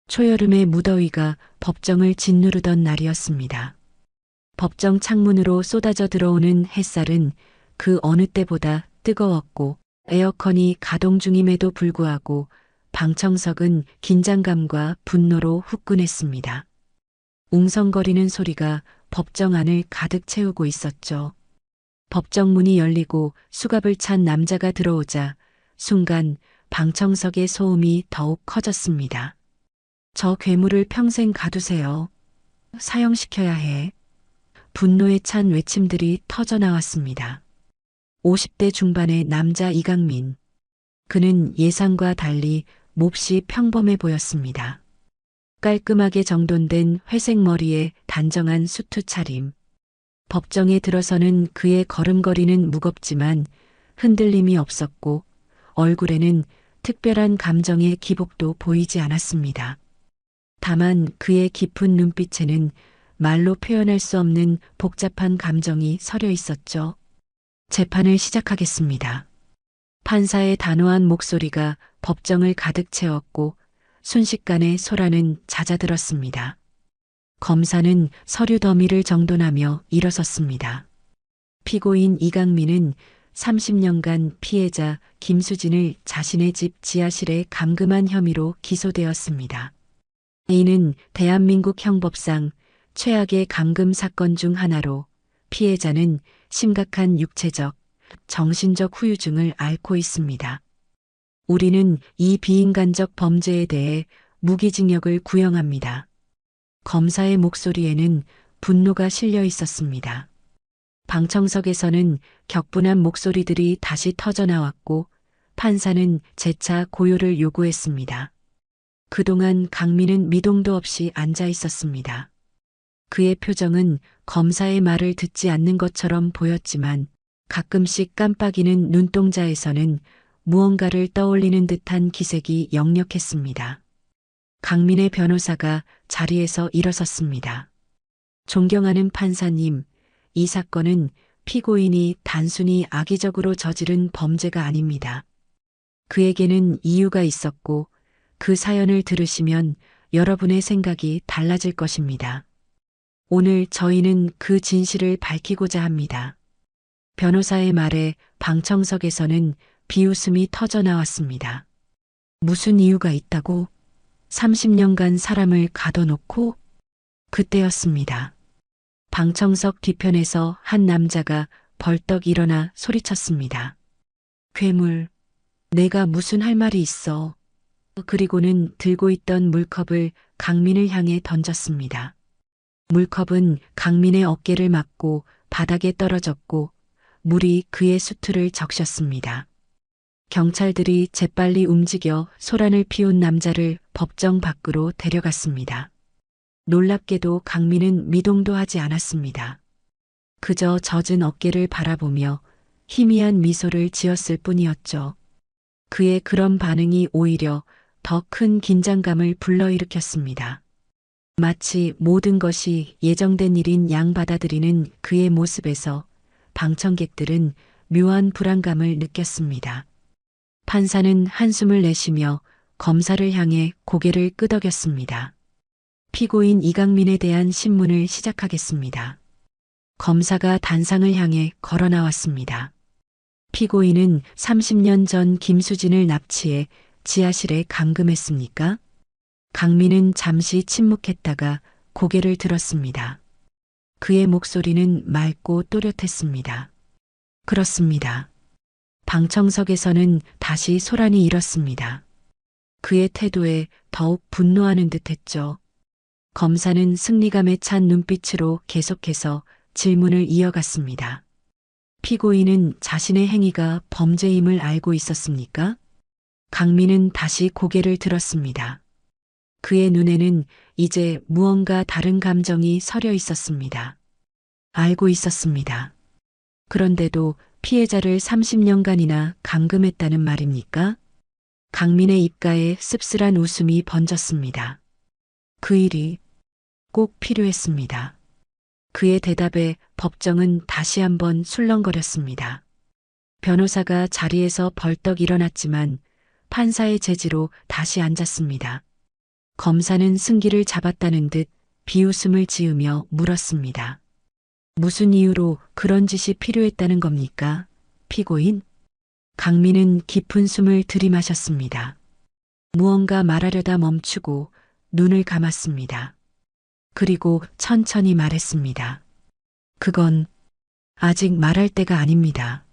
초여름의 무더위가 법정을 짓누르던 날이었습니다. 법정 창문으로 쏟아져 들어오는 햇살은 그 어느 때보다 뜨거웠고 에어컨이 가동 중임에도 불구하고 방청석은 긴장감과 분노로 후끈했습니다. 웅성거리는 소리가 법정 안을 가득 채우고 있었죠. 법정 문이 열리고 수갑을 찬 남자가 들어오자 순간 방청석의 소음이 더욱 커졌습니다. 저 괴물을 평생 가두세요. 사형시켜야 해. 분노에 찬 외침들이 터져 나왔습니다. 50대 중반의 남자 이강민. 그는 예상과 달리 몹시 평범해 보였습니다. 깔끔하게 정돈된 회색 머리에 단정한 수트 차림. 법정에 들어서는 그의 걸음걸이는 무겁지만 흔들림이 없었고 얼굴에는 특별한 감정의 기복도 보이지 않았습니다. 다만 그의 깊은 눈빛에는 말로 표현할 수 없는 복잡한 감정이 서려 있었죠. 재판을 시작하겠습니다. 판사의 단호한 목소리가 법정을 가득 채웠고 순식간에 소란은 잦아들었습니다. 검사는 서류 더미를 정돈하며 일어섰습니다. 피고인 이강민은 30년간 피해자 김수진을 자신의 집 지하실에 감금한 혐의로 기소되었습니다. 이는 대한민국 형법상 최악의 감금 사건 중 하나로 피해자는 심각한 육체적, 정신적 후유증을 앓고 있습니다. 우리는 이 비인간적 범죄에 대해 무기징역을 구형합니다. 검사의 목소리에는 분노가 실려 있었습니다. 방청석에서는 격분한 목소리들이 다시 터져 나왔고 판사는 재차 고요를 요구했습니다. 그동안 강민은 미동도 없이 앉아 있었습니다. 그의 표정은 검사의 말을 듣지 않는 것처럼 보였지만 가끔씩 깜빡이는 눈동자에서는 무언가를 떠올리는 듯한 기색이 역력했습니다. 강민의 변호사가 자리에서 일어섰습니다. 존경하는 판사님, 이 사건은 피고인이 단순히 악의적으로 저지른 범죄가 아닙니다. 그에게는 이유가 있었고 그 사연을 들으시면 여러분의 생각이 달라질 것입니다. 오늘 저희는 그 진실을 밝히고자 합니다. 변호사의 말에 방청석에서는 비웃음이 터져 나왔습니다. 무슨 이유가 있다고? 30년간 사람을 가둬놓고? 그때였습니다. 방청석 뒤편에서 한 남자가 벌떡 일어나 소리쳤습니다. 괴물, 내가 무슨 할 말이 있어. 그리고는 들고 있던 물컵을 강민을 향해 던졌습니다. 물컵은 강민의 어깨를 맞고 바닥에 떨어졌고 물이 그의 수트를 적셨습니다. 경찰들이 재빨리 움직여 소란을 피운 남자를 법정 밖으로 데려갔습니다. 놀랍게도 강민은 미동도 하지 않았습니다. 그저 젖은 어깨를 바라보며 희미한 미소를 지었을 뿐이었죠. 그의 그런 반응이 오히려 더 큰 긴장감을 불러일으켰습니다. 마치 모든 것이 예정된 일인 양 받아들이는 그의 모습에서 방청객들은 묘한 불안감을 느꼈습니다. 판사는 한숨을 내쉬며 검사를 향해 고개를 끄덕였습니다. 피고인 이강민에 대한 신문을 시작하겠습니다. 검사가 단상을 향해 걸어 나왔습니다. 피고인은 30년 전 김수진을 납치해 지하실에 감금했습니까? 강민은 잠시 침묵했다가 고개를 들었습니다. 그의 목소리는 맑고 또렷했습니다. 그렇습니다. 방청석에서는 다시 소란이 일었습니다. 그의 태도에 더욱 분노하는 듯했죠. 검사는 승리감에 찬 눈빛으로 계속해서 질문을 이어갔습니다. 피고인은 자신의 행위가 범죄임을 알고 있었습니까? 강민은 다시 고개를 들었습니다. 그의 눈에는 이제 무언가 다른 감정이 서려 있었습니다. 알고 있었습니다. 그런데도 피해자를 30년간이나 감금했다는 말입니까? 강민의 입가에 씁쓸한 웃음이 번졌습니다. 그 일이 꼭 필요했습니다. 그의 대답에 법정은 다시 한번 술렁거렸습니다. 변호사가 자리에서 벌떡 일어났지만 판사의 제지로 다시 앉았습니다. 검사는 승기를 잡았다는 듯 비웃음을 지으며 물었습니다. 무슨 이유로 그런 짓이 필요했다는 겁니까? 피고인? 강민은 깊은 숨을 들이마셨습니다. 무언가 말하려다 멈추고 눈을 감았습니다. 그리고 천천히 말했습니다. 그건 아직 말할 때가 아닙니다.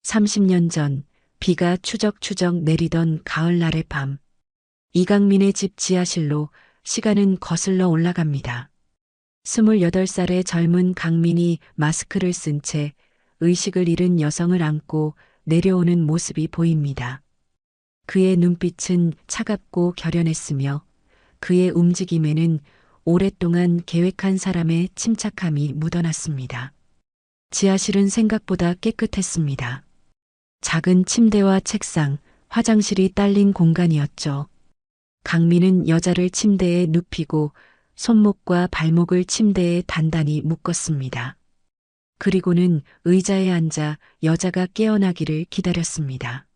30년 전 비가 추적추적 내리던 가을날의 밤, 이강민의 집 지하실로 시간은 거슬러 올라갑니다. 28살의 젊은 강민이 마스크를 쓴 채 의식을 잃은 여성을 안고 내려오는 모습이 보입니다. 그의 눈빛은 차갑고 결연했으며 그의 움직임에는 오랫동안 계획한 사람의 침착함이 묻어났습니다. 지하실은 생각보다 깨끗했습니다. 작은 침대와 책상, 화장실이 딸린 공간이었죠. 강민은 여자를 침대에 눕히고 손목과 발목을 침대에 단단히 묶었습니다. 그리고는 의자에 앉아 여자가 깨어나기를 기다렸습니다.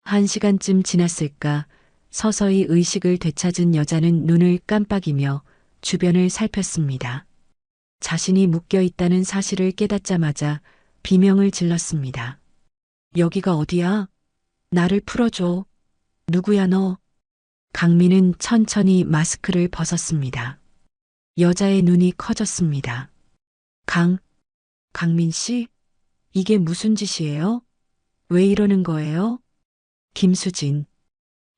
1시간쯤 지났을까 서서히 의식을 되찾은 여자는 눈을 깜빡이며 주변을 살폈습니다. 자신이 묶여 있다는 사실을 깨닫자마자 비명을 질렀습니다. 여기가 어디야? 나를 풀어줘. 누구야 너? 강민은 천천히 마스크를 벗었습니다. 여자의 눈이 커졌습니다. 강민 씨? 이게 무슨 짓이에요? 왜 이러는 거예요? 김수진.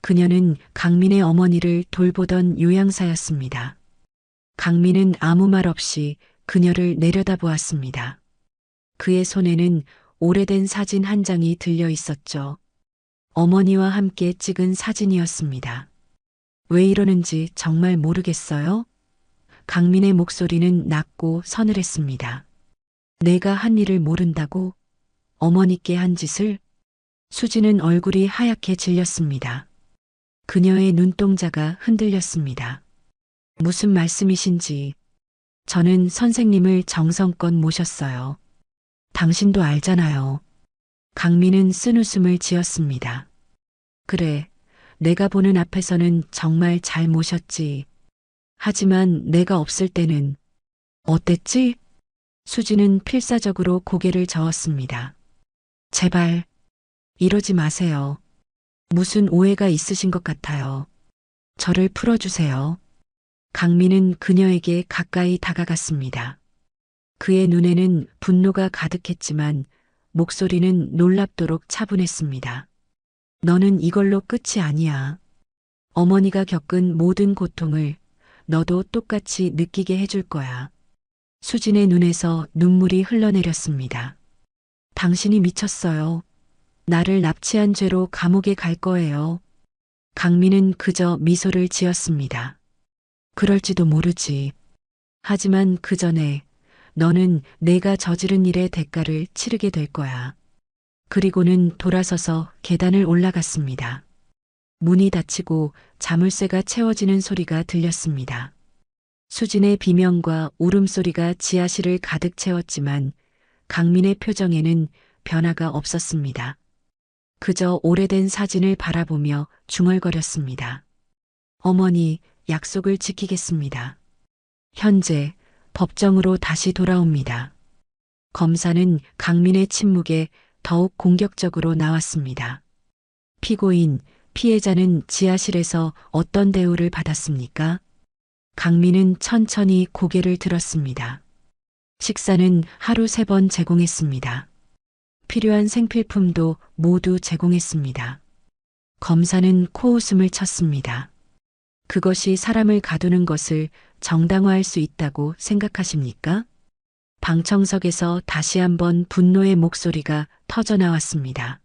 그녀는 강민의 어머니를 돌보던 요양사였습니다. 강민은 아무 말 없이 그녀를 내려다보았습니다. 그의 손에는 오래된 사진 한 장이 들려 있었죠. 어머니와 함께 찍은 사진이었습니다. 왜 이러는지 정말 모르겠어요? 강민의 목소리는 낮고 서늘했습니다. 내가 한 일을 모른다고? 어머니께 한 짓을? 수지는 얼굴이 하얗게 질렸습니다. 그녀의 눈동자가 흔들렸습니다. 무슨 말씀이신지. 저는 선생님을 정성껏 모셨어요. 당신도 알잖아요. 강민은 쓴웃음을 지었습니다. 그래, 내가 보는 앞에서는 정말 잘 모셨지. 하지만 내가 없을 때는 어땠지? 수지는 필사적으로 고개를 저었습니다. 제발 이러지 마세요. 무슨 오해가 있으신 것 같아요. 저를 풀어주세요. 강민은 그녀에게 가까이 다가갔습니다. 그의 눈에는 분노가 가득했지만 목소리는 놀랍도록 차분했습니다. 너는 이걸로 끝이 아니야. 어머니가 겪은 모든 고통을 너도 똑같이 느끼게 해줄 거야. 수진의 눈에서 눈물이 흘러내렸습니다. 당신이 미쳤어요. 나를 납치한 죄로 감옥에 갈 거예요. 강민은 그저 미소를 지었습니다. 그럴지도 모르지. 하지만 그 전에 너는 내가 저지른 일의 대가를 치르게 될 거야. 그리고는 돌아서서 계단을 올라갔습니다. 문이 닫히고 자물쇠가 채워지는 소리가 들렸습니다. 수진의 비명과 울음소리가 지하실을 가득 채웠지만 강민의 표정에는 변화가 없었습니다. 그저 오래된 사진을 바라보며 중얼거렸습니다. 어머니, 약속을 지키겠습니다. 현재 법정으로 다시 돌아옵니다. 검사는 강민의 침묵에 더욱 공격적으로 나왔습니다. 피고인, 피해자는 지하실에서 어떤 대우를 받았습니까? 강민은 천천히 고개를 들었습니다. 식사는 하루 3번 제공했습니다. 필요한 생필품도 모두 제공했습니다. 검사는 코웃음을 쳤습니다. 그것이 사람을 가두는 것을 정당화할 수 있다고 생각하십니까? 방청석에서 다시 한번 분노의 목소리가 터져나왔습니다.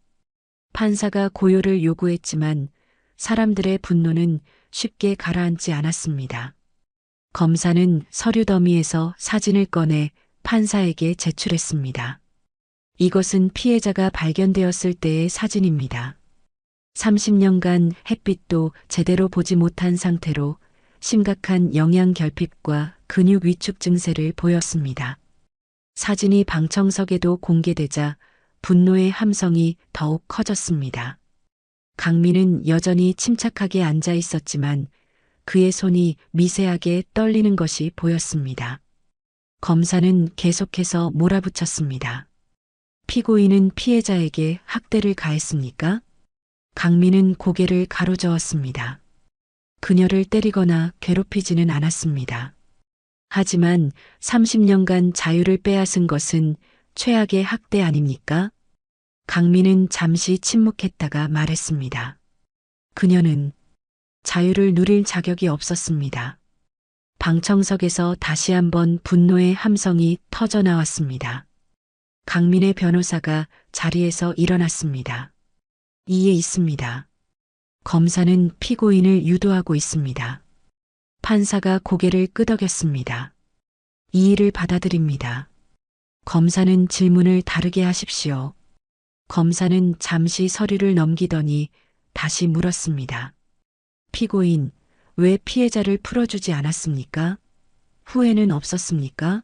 판사가 고요를 요구했지만 사람들의 분노는 쉽게 가라앉지 않았습니다. 검사는 서류 더미에서 사진을 꺼내 판사에게 제출했습니다. 이것은 피해자가 발견되었을 때의 사진입니다. 30년간 햇빛도 제대로 보지 못한 상태로 심각한 영양 결핍과 근육 위축 증세를 보였습니다. 사진이 방청석에도 공개되자 분노의 함성이 더욱 커졌습니다. 강민은 여전히 침착하게 앉아 있었지만 그의 손이 미세하게 떨리는 것이 보였습니다. 검사는 계속해서 몰아붙였습니다. 피고인은 피해자에게 학대를 가했습니까? 강민은 고개를 가로저었습니다. 그녀를 때리거나 괴롭히지는 않았습니다. 하지만 30년간 자유를 빼앗은 것은 최악의 학대 아닙니까? 강민은 잠시 침묵했다가 말했습니다. 그녀는 자유를 누릴 자격이 없었습니다. 방청석에서 다시 한번 분노의 함성이 터져 나왔습니다. 강민의 변호사가 자리에서 일어났습니다. 이에 있습니다. 검사는 피고인을 유도하고 있습니다. 판사가 고개를 끄덕였습니다. 이의를 받아들입니다. 검사는 질문을 다르게 하십시오. 검사는 잠시 서류를 넘기더니 다시 물었습니다. 피고인, 왜 피해자를 풀어주지 않았습니까? 후회는 없었습니까?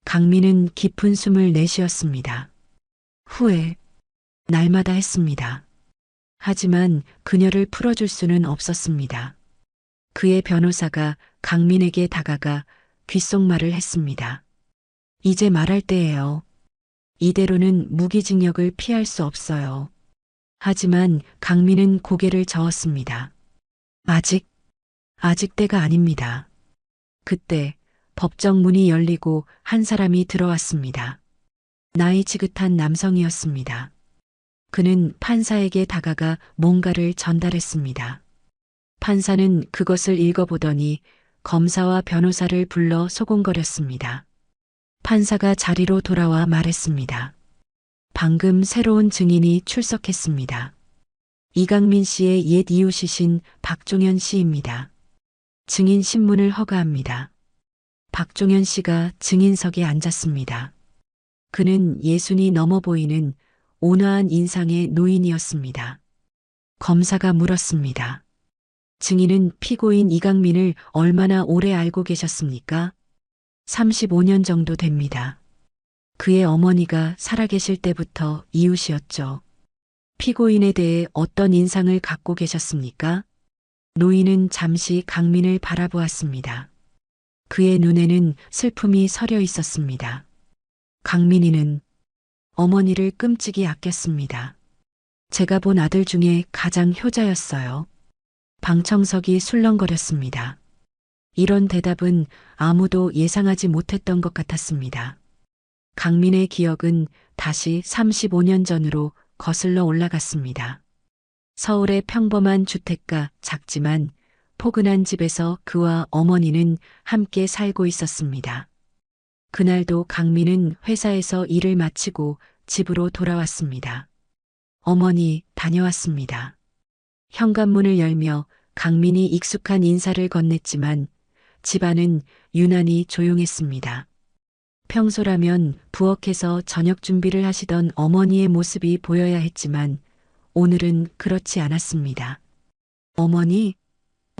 강민은 깊은 숨을 내쉬었습니다. 후회, 날마다 했습니다. 하지만 그녀를 풀어줄 수는 없었습니다. 그의 변호사가 강민에게 다가가 귓속말을 했습니다. 이제 말할 때예요. 이대로는 무기징역을 피할 수 없어요. 하지만 강민은 고개를 저었습니다. 아직 때가 아닙니다. 그때 법정 문이 열리고 한 사람이 들어왔습니다. 나이 지긋한 남성이었습니다. 그는 판사에게 다가가 뭔가를 전달했습니다. 판사는 그것을 읽어보더니 검사와 변호사를 불러 소곤거렸습니다. 판사가 자리로 돌아와 말했습니다. 방금 새로운 증인이 출석했습니다. 이강민 씨의 옛 이웃이신 박종현 씨입니다. 증인 신문을 허가합니다. 박종현 씨가 증인석에 앉았습니다. 그는 예순이 넘어 보이는 온화한 인상의 노인이었습니다. 검사가 물었습니다. 증인은 피고인 이강민을 얼마나 오래 알고 계셨습니까? 35년 정도 됩니다. 그의 어머니가 살아계실 때부터 이웃이었죠. 피고인에 대해 어떤 인상을 갖고 계셨습니까? 노인은 잠시 강민을 바라보았습니다. 그의 눈에는 슬픔이 서려 있었습니다. 강민이는 어머니를 끔찍이 아꼈습니다. 제가 본 아들 중에 가장 효자였어요. 방청석이 술렁거렸습니다. 이런 대답은 아무도 예상하지 못했던 것 같았습니다. 강민의 기억은 다시 35년 전으로 거슬러 올라갔습니다. 서울의 평범한 주택가, 작지만 포근한 집에서 그와 어머니는 함께 살고 있었습니다. 그날도 강민은 회사에서 일을 마치고 집으로 돌아왔습니다. 어머니, 다녀왔습니다. 현관문을 열며 강민이 익숙한 인사를 건넸지만 집안은 유난히 조용했습니다. 평소라면 부엌에서 저녁 준비를 하시던 어머니의 모습이 보여야 했지만 오늘은 그렇지 않았습니다. 어머니?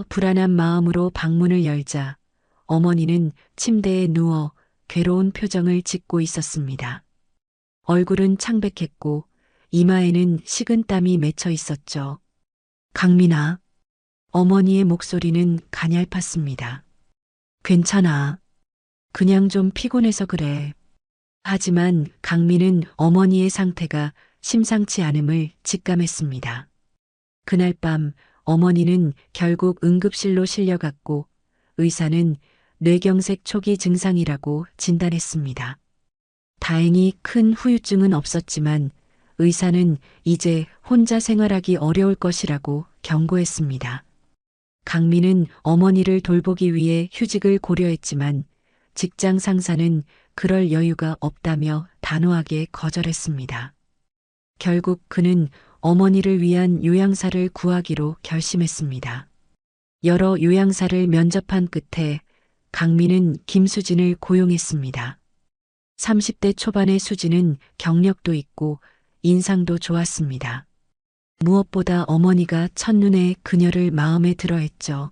불안한 마음으로 방문을 열자 어머니는 침대에 누워 괴로운 표정을 짓고 있었습니다. 얼굴은 창백했고 이마에는 식은 땀이 맺혀 있었죠. 강민아. 어머니의 목소리는 가냘팠습니다. 괜찮아. 그냥 좀 피곤해서 그래. 하지만 강민은 어머니의 상태가 심상치 않음을 직감했습니다. 그날 밤 어머니는 결국 응급실로 실려갔고 의사는 뇌경색 초기 증상이라고 진단했습니다. 다행히 큰 후유증은 없었지만 의사는 이제 혼자 생활하기 어려울 것이라고 경고했습니다. 강민은 어머니를 돌보기 위해 휴직을 고려했지만 직장 상사는 그럴 여유가 없다며 단호하게 거절했습니다. 결국 그는 어머니를 위한 요양사를 구하기로 결심했습니다. 여러 요양사를 면접한 끝에 강민은 김수진을 고용했습니다. 30대 초반의 수진은 경력도 있고 인상도 좋았습니다. 무엇보다 어머니가 첫눈에 그녀를 마음에 들어 했죠.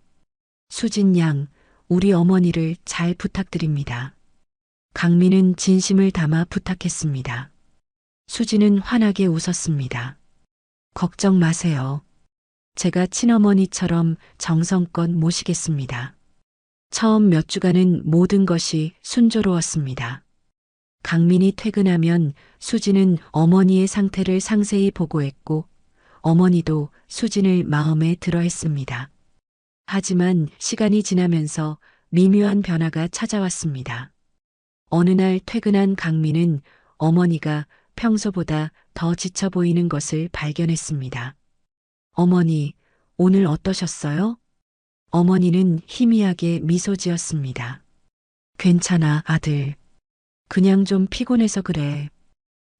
수진 양, 우리 어머니를 잘 부탁드립니다. 강민은 진심을 담아 부탁했습니다. 수진은 환하게 웃었습니다. 걱정 마세요. 제가 친어머니처럼 정성껏 모시겠습니다. 처음 몇 주간은 모든 것이 순조로웠습니다. 강민이 퇴근하면 수진은 어머니의 상태를 상세히 보고했고 어머니도 수진을 마음에 들어 했습니다. 하지만 시간이 지나면서 미묘한 변화가 찾아왔습니다. 어느 날 퇴근한 강민은 어머니가 평소보다 더 지쳐 보이는 것을 발견했습니다. 어머니, 오늘 어떠셨어요? 어머니는 희미하게 미소 지었습니다. 괜찮아, 아들. 그냥 좀 피곤해서 그래.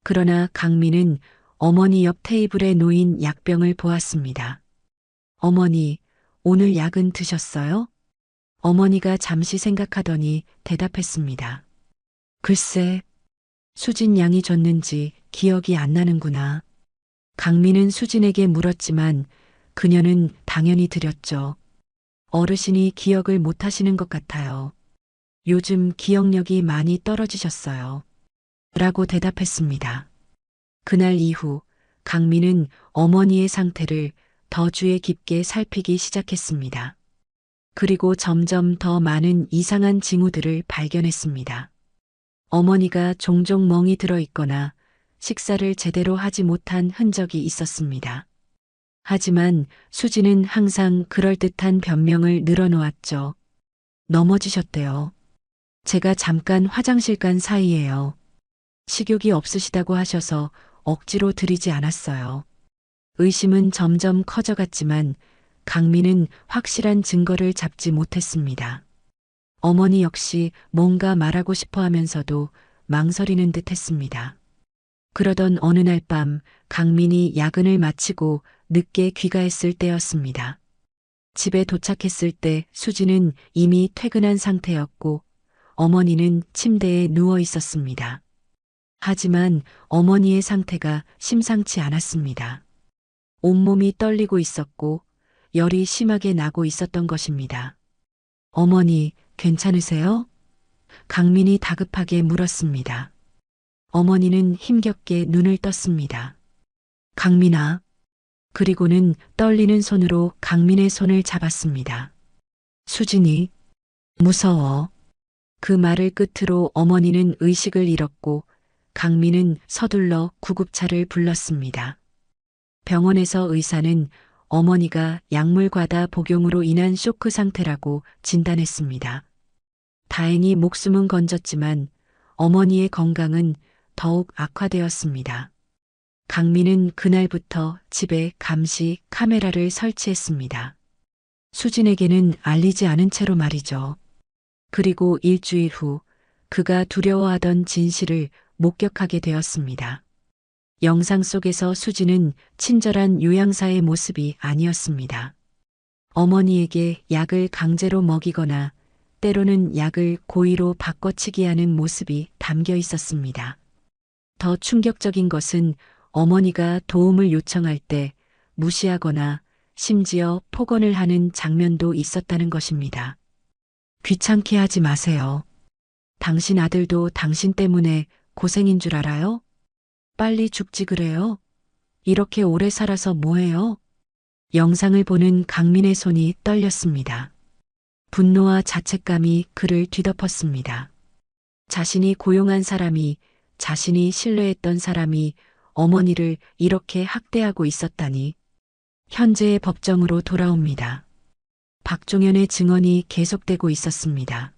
그러나 강민은 어머니 옆 테이블에 놓인 약병을 보았습니다. 어머니, 오늘 약은 드셨어요? 어머니가 잠시 생각하더니 대답했습니다. 글쎄, 수진 양이 줬는지 기억이 안 나는구나. 강민은 수진에게 물었지만 그녀는 당연히 드렸죠. 어르신이 기억을 못 하시는 것 같아요. 요즘 기억력이 많이 떨어지셨어요. 라고 대답했습니다. 그날 이후 강민은 어머니의 상태를 더 주의 깊게 살피기 시작했습니다. 그리고 점점 더 많은 이상한 징후들을 발견했습니다. 어머니가 종종 멍이 들어 있거나 식사를 제대로 하지 못한 흔적이 있었습니다. 하지만 수지는 항상 그럴듯한 변명을 늘어놓았죠. 넘어지셨대요. 제가 잠깐 화장실 간 사이예요. 식욕이 없으시다고 하셔서 억지로 드리지 않았어요. 의심은 점점 커져갔지만 강민은 확실한 증거를 잡지 못했습니다. 어머니 역시 뭔가 말하고 싶어 하면서도 망설이는 듯 했습니다. 그러던 어느 날 밤 강민이 야근을 마치고 늦게 귀가했을 때였습니다. 집에 도착했을 때 수지는 이미 퇴근한 상태였고 어머니는 침대에 누워 있었습니다. 하지만 어머니의 상태가 심상치 않았습니다. 온몸이 떨리고 있었고 열이 심하게 나고 있었던 것입니다. 어머니, 괜찮으세요? 강민이 다급하게 물었습니다. 어머니는 힘겹게 눈을 떴습니다. 강민아. 그리고는 떨리는 손으로 강민의 손을 잡았습니다. 수진이, 무서워. 그 말을 끝으로 어머니는 의식을 잃었고 강민은 서둘러 구급차를 불렀습니다. 병원에서 의사는 어머니가 약물 과다 복용으로 인한 쇼크 상태라고 진단했습니다. 다행히 목숨은 건졌지만 어머니의 건강은 더욱 악화되었습니다. 강민은 그날부터 집에 감시 카메라를 설치했습니다. 수진에게는 알리지 않은 채로 말이죠. 그리고 일주일 후 그가 두려워하던 진실을 목격하게 되었습니다. 영상 속에서 수진은 친절한 요양사의 모습이 아니었습니다. 어머니에게 약을 강제로 먹이거나 때로는 약을 고의로 바꿔치기 하는 모습이 담겨 있었습니다. 더 충격적인 것은 어머니가 도움을 요청할 때 무시하거나 심지어 폭언을 하는 장면도 있었다는 것입니다. 귀찮게 하지 마세요. 당신 아들도 당신 때문에 고생인 줄 알아요? 빨리 죽지 그래요? 이렇게 오래 살아서 뭐해요? 영상을 보는 강민의 손이 떨렸습니다. 분노와 자책감이 그를 뒤덮었습니다. 자신이 고용한 사람이, 자신이 신뢰했던 사람이 어머니를 이렇게 학대하고 있었다니. 현재의 법정으로 돌아옵니다. 박종현의 증언이 계속되고 있었습니다.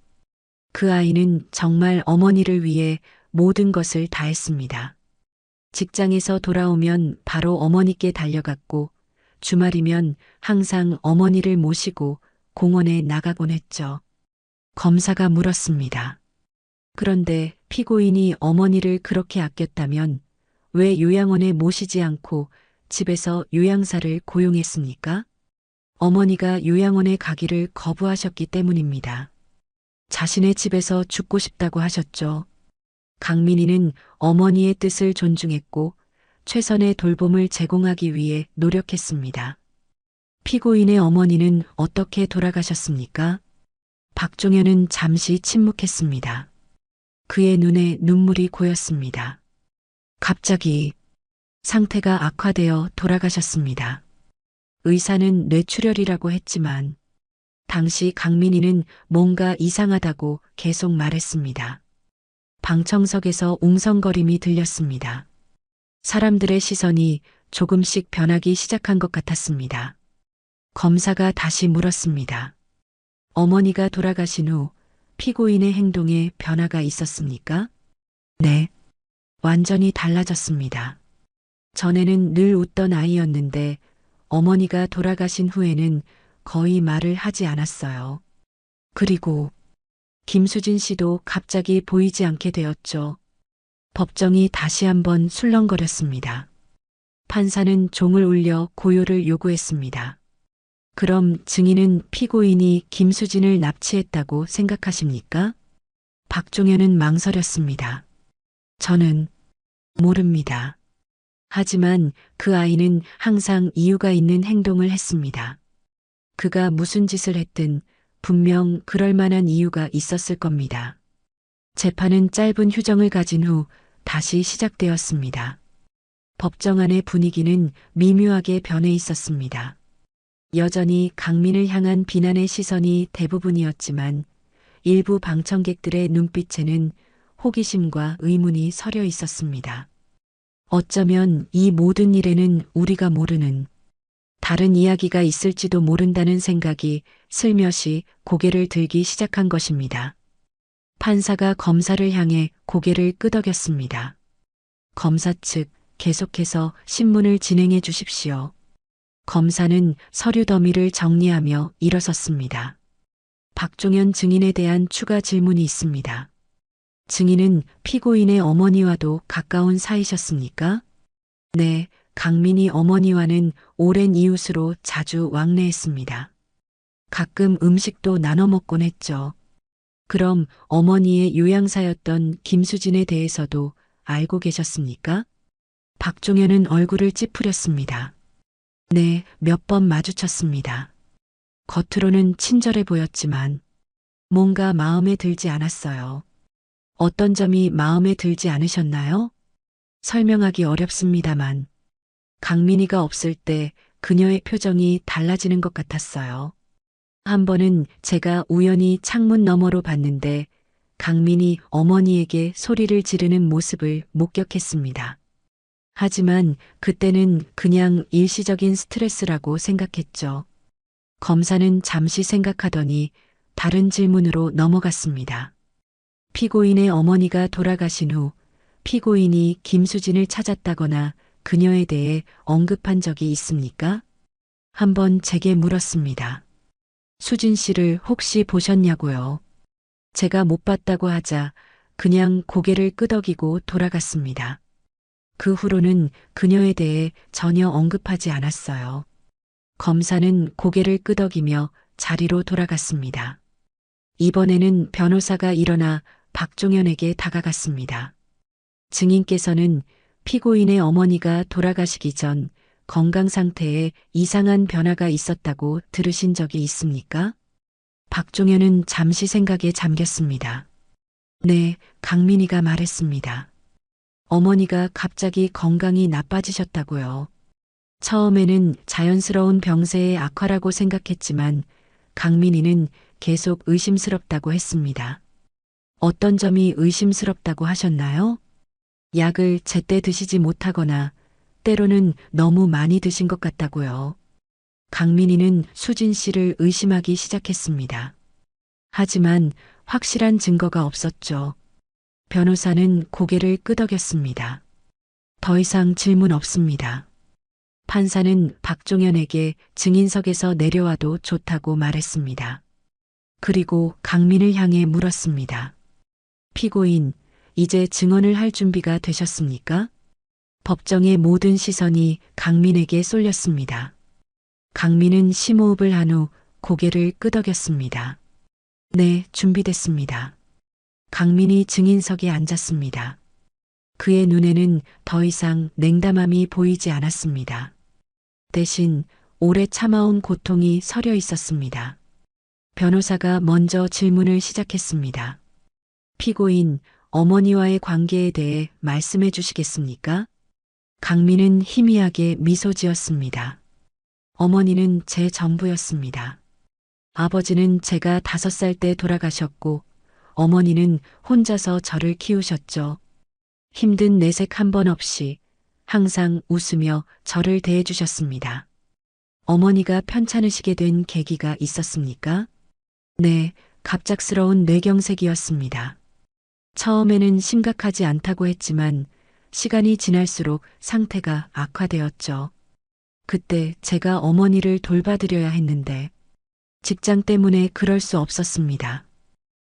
그 아이는 정말 어머니를 위해 모든 것을 다했습니다. 직장에서 돌아오면 바로 어머니께 달려갔고 주말이면 항상 어머니를 모시고 공원에 나가곤 했죠. 검사가 물었습니다. 그런데 피고인이 어머니를 그렇게 아꼈다면 왜 요양원에 모시지 않고 집에서 요양사를 고용했습니까? 어머니가 요양원에 가기를 거부하셨기 때문입니다. 자신의 집에서 죽고 싶다고 하셨죠. 강민이는 어머니의 뜻을 존중했고 최선의 돌봄을 제공하기 위해 노력했습니다. 피고인의 어머니는 어떻게 돌아가셨습니까? 박종현은 잠시 침묵했습니다. 그의 눈에 눈물이 고였습니다. 갑자기 상태가 악화되어 돌아가셨습니다. 의사는 뇌출혈이라고 했지만 당시 강민희는 뭔가 이상하다고 계속 말했습니다. 방청석에서 웅성거림이 들렸습니다. 사람들의 시선이 조금씩 변하기 시작한 것 같았습니다. 검사가 다시 물었습니다. 어머니가 돌아가신 후 피고인의 행동에 변화가 있었습니까? 네. 완전히 달라졌습니다. 전에는 늘 웃던 아이였는데 어머니가 돌아가신 후에는 거의 말을 하지 않았어요. 그리고 김수진 씨도 갑자기 보이지 않게 되었죠. 법정이 다시 한번 술렁거렸습니다. 판사는 종을 울려 고요를 요구했습니다. 그럼 증인은 피고인이 김수진을 납치했다고 생각하십니까? 박종현은 망설였습니다. 저는 모릅니다. 하지만 그 아이는 항상 이유가 있는 행동을 했습니다. 그가 무슨 짓을 했든 분명 그럴 만한 이유가 있었을 겁니다. 재판은 짧은 휴정을 가진 후 다시 시작되었습니다. 법정 안의 분위기는 미묘하게 변해 있었습니다. 여전히 강민을 향한 비난의 시선이 대부분이었지만 일부 방청객들의 눈빛에는 호기심과 의문이 서려 있었습니다. 어쩌면 이 모든 일에는 우리가 모르는 다른 이야기가 있을지도 모른다는 생각이 슬며시 고개를 들기 시작한 것입니다. 판사가 검사를 향해 고개를 끄덕였습니다. 검사 측 계속해서 신문을 진행해 주십시오. 검사는 서류 더미를 정리하며 일어섰습니다. 박종현 증인에 대한 추가 질문이 있습니다. 증인은 피고인의 어머니와도 가까운 사이셨습니까? 네, 강민희 어머니와는 오랜 이웃으로 자주 왕래했습니다. 가끔 음식도 나눠 먹곤 했죠. 그럼 어머니의 요양사였던 김수진에 대해서도 알고 계셨습니까? 박종현은 얼굴을 찌푸렸습니다. 네, 몇 번 마주쳤습니다. 겉으로는 친절해 보였지만 뭔가 마음에 들지 않았어요. 어떤 점이 마음에 들지 않으셨나요? 설명하기 어렵습니다만 강민희가 없을 때 그녀의 표정이 달라지는 것 같았어요. 한 번은 제가 우연히 창문 너머로 봤는데 강민희 어머니에게 소리를 지르는 모습을 목격했습니다. 하지만 그때는 그냥 일시적인 스트레스라고 생각했죠. 검사는 잠시 생각하더니 다른 질문으로 넘어갔습니다. 피고인의 어머니가 돌아가신 후 피고인이 김수진을 찾았다거나 그녀에 대해 언급한 적이 있습니까? 한번 제게 물었습니다. 수진 씨를 혹시 보셨냐고요? 제가 못 봤다고 하자 그냥 고개를 끄덕이고 돌아갔습니다. 그 후로는 그녀에 대해 전혀 언급하지 않았어요. 검사는 고개를 끄덕이며 자리로 돌아갔습니다. 이번에는 변호사가 일어나 박종현에게 다가갔습니다. 증인께서는 피고인의 어머니가 돌아가시기 전 건강 상태에 이상한 변화가 있었다고 들으신 적이 있습니까? 박종현은 잠시 생각에 잠겼습니다. 네, 강민희가 말했습니다. 어머니가 갑자기 건강이 나빠지셨다고요. 처음에는 자연스러운 병세의 악화라고 생각했지만 강민희는 계속 의심스럽다고 했습니다. 어떤 점이 의심스럽다고 하셨나요? 약을 제때 드시지 못하거나 때로는 너무 많이 드신 것 같다고요. 강민희는 수진 씨를 의심하기 시작했습니다. 하지만 확실한 증거가 없었죠. 변호사는 고개를 끄덕였습니다. 더 이상 질문 없습니다. 판사는 박종현에게 증인석에서 내려와도 좋다고 말했습니다. 그리고 강민을 향해 물었습니다. 피고인, 이제 증언을 할 준비가 되셨습니까? 법정의 모든 시선이 강민에게 쏠렸습니다. 강민은 심호흡을 한 후 고개를 끄덕였습니다. 네, 준비됐습니다. 강민이 증인석에 앉았습니다. 그의 눈에는 더 이상 냉담함이 보이지 않았습니다. 대신 오래 참아온 고통이 서려 있었습니다. 변호사가 먼저 질문을 시작했습니다. 피고인, 어머니와의 관계에 대해 말씀해 주시겠습니까? 강민은 희미하게 미소 지었습니다. 어머니는 제 전부였습니다. 아버지는 제가 5살 때 돌아가셨고 어머니는 혼자서 저를 키우셨죠. 힘든 내색 한 번 없이 항상 웃으며 저를 대해주셨습니다. 어머니가 편찮으시게 된 계기가 있었습니까? 네, 갑작스러운 뇌경색이었습니다. 처음에는 심각하지 않다고 했지만 시간이 지날수록 상태가 악화되었죠. 그때 제가 어머니를 돌봐드려야 했는데 직장 때문에 그럴 수 없었습니다.